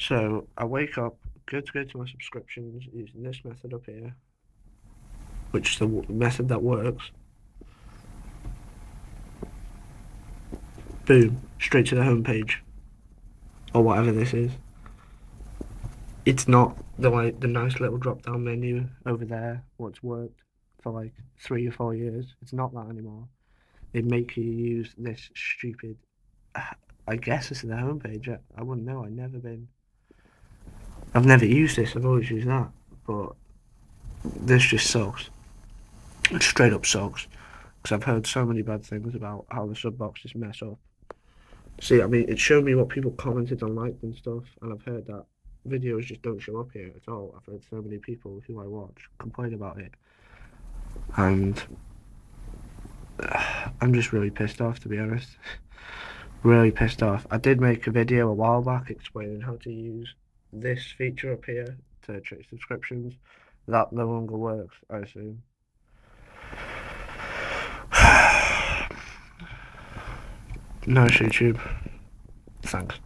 So I wake up, go to my subscriptions using this method up here, which is the method that works. Boom, straight to the home page, or whatever this is. It's not the nice little drop down menu over there, what's worked for like 3 or 4 years. It's not that anymore. They make you use this stupid. I guess this is the homepage. I wouldn't know. I've never used this. I've always used that, but this just sucks. It straight up sucks. Because I've heard so many bad things about how the sub boxes mess up. See, I mean, it showed me what people commented on liked and stuff, and I've heard that videos just don't show up here at all. I've heard so many people who I watch complain about it, and I'm just really pissed off, to be honest. Really pissed off. I did make a video a while back explaining how to use this feature up here to check subscriptions. That no longer works, I assume. Nice YouTube. Thanks.